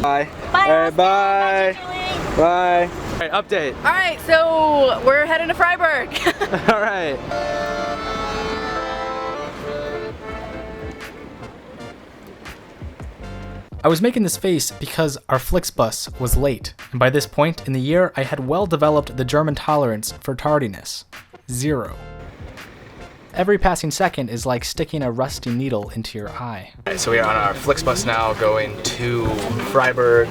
Bye. Bye. All right, bye. Bye. Bye. All right, update. All right, so we're heading to Freiberg. All right. I was making this face because our Flixbus was late, and by this point in the year I had well developed the German tolerance for tardiness. 0. Every passing second is like sticking a rusty needle into your eye. Alright, so we are on our Flixbus now going to Freiberg.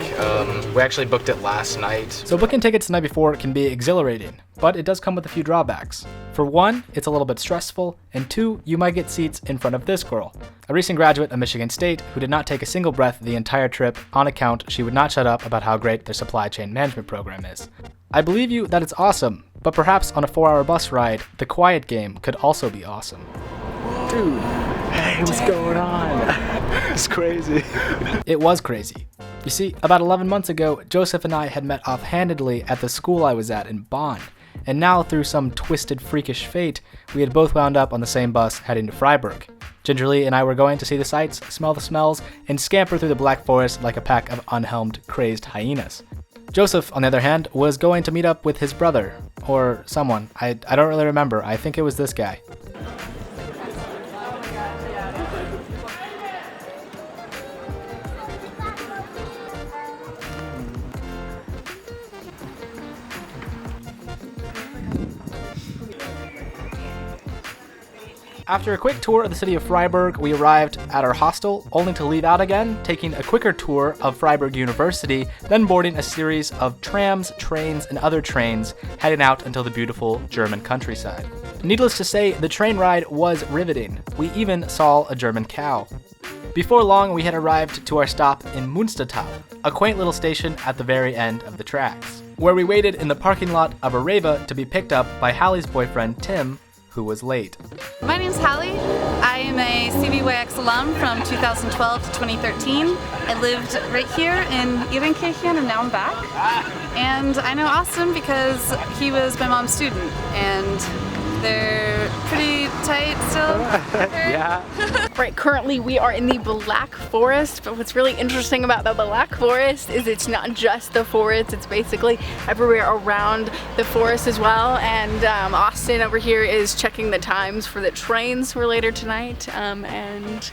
We actually booked it last night. So booking tickets the night before can be exhilarating, but it does come with a few drawbacks. For one, it's a little bit stressful, and 2, you might get seats in front of this girl, a recent graduate of Michigan State who did not take a single breath the entire trip on account she would not shut up about how great their supply chain management program is. I believe you that it's awesome, but perhaps on a 4-hour bus ride, the quiet game could also be awesome. Dude, hey, what's going on? It's crazy. It was crazy. You see, about 11 months ago, Joseph and I had met offhandedly at the school I was at in Bonn, and now through some twisted freakish fate, we had both wound up on the same bus heading to Freiberg. Gingerlee and I were going to see the sights, smell the smells, and scamper through the Black Forest like a pack of unhelmed, crazed hyenas. Joseph, on the other hand, was going to meet up with his brother, or someone. I don't really remember. I think it was this guy. After a quick tour of the city of Freiberg, we arrived at our hostel, only to leave out again, taking a quicker tour of Freiburg University, then boarding a series of trams, trains, and other trains, heading out until the beautiful German countryside. Needless to say, the train ride was riveting. We even saw a German cow. Before long, we had arrived to our stop in Münstertal, a quaint little station at the very end of the tracks, where we waited in the parking lot of a Reva to be picked up by Hallie's boyfriend, Tim, who was late. My name's Hallie. I am a CBYX alum from 2012 to 2013. I lived right here in Ehrenkirchen and now I'm back. And I know Austin because he was my mom's student and they're pretty tight still. Yeah. Right, currently we are in the Black Forest, but what's really interesting about the Black Forest is it's not just the forest, it's basically everywhere around the forest as well. And Austin over here is checking the times for the trains for later tonight. And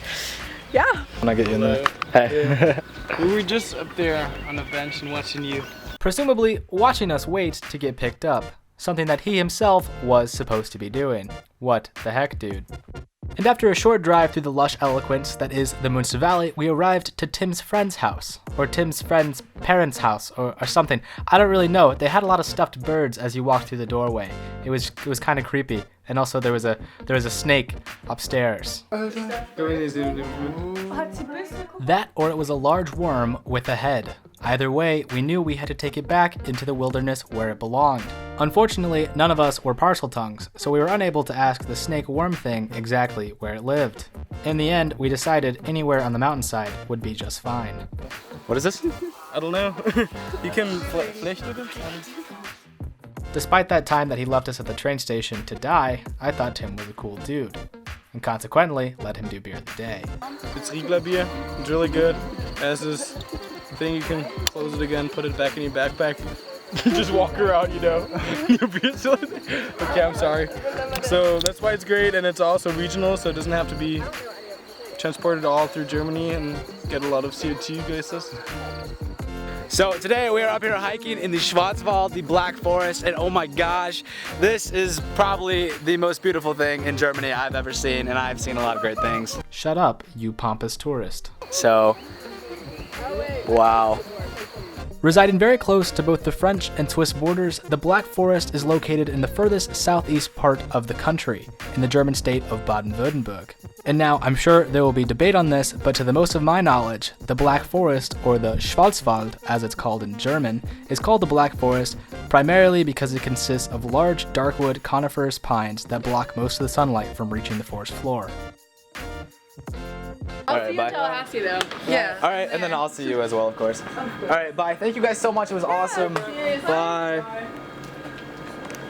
yeah. When I get you in there. Hey. Yeah. We were just up there on the bench and watching you. Presumably watching us wait to get picked up. Something that he himself was supposed to be doing. What the heck, dude? And after a short drive through the lush eloquence that is the Münster Valley, we arrived to Tim's friend's house, or Tim's friend's parents' house, or something. I don't really know. They had a lot of stuffed birds as you walked through the doorway. It was kind of creepy, and also there was a snake upstairs. That, or it was a large worm with a head. Either way, we knew we had to take it back into the wilderness where it belonged. Unfortunately, none of us were parcel tongues, so we were unable to ask the snake worm thing exactly where it lived. In the end, we decided anywhere on the mountainside would be just fine. What is this? I don't know. You can flecht with it? Despite that time that he left us at the train station to die, I thought Tim was a cool dude, and consequently let him do beer of the day. It's Riegler beer. It's really good. It has this thing you can close it again, put it back in your backpack. You just walk around, you know. Your beer's still in there. Okay, I'm sorry. So that's why it's great, and it's also regional, so it doesn't have to be transported all through Germany and get a lot of CO2 gases. So today we are up here hiking in the Schwarzwald, the Black Forest, and oh my gosh, this is probably the most beautiful thing in Germany I've ever seen, and I've seen a lot of great things. Shut up, you pompous tourist. So, wow. Residing very close to both the French and Swiss borders, the Black Forest is located in the furthest southeast part of the country, in the German state of Baden-Württemberg. And now, I'm sure there will be debate on this, but to the most of my knowledge, the Black Forest, or the Schwarzwald as it's called in German, is called the Black Forest primarily because it consists of large darkwood coniferous pines that block most of the sunlight from reaching the forest floor. I'll Alright, see you bye. in Tallahassee though. Yeah. Alright, and then I'll see you as well, of course. Alright, bye. Thank you guys so much. It was awesome. Bye.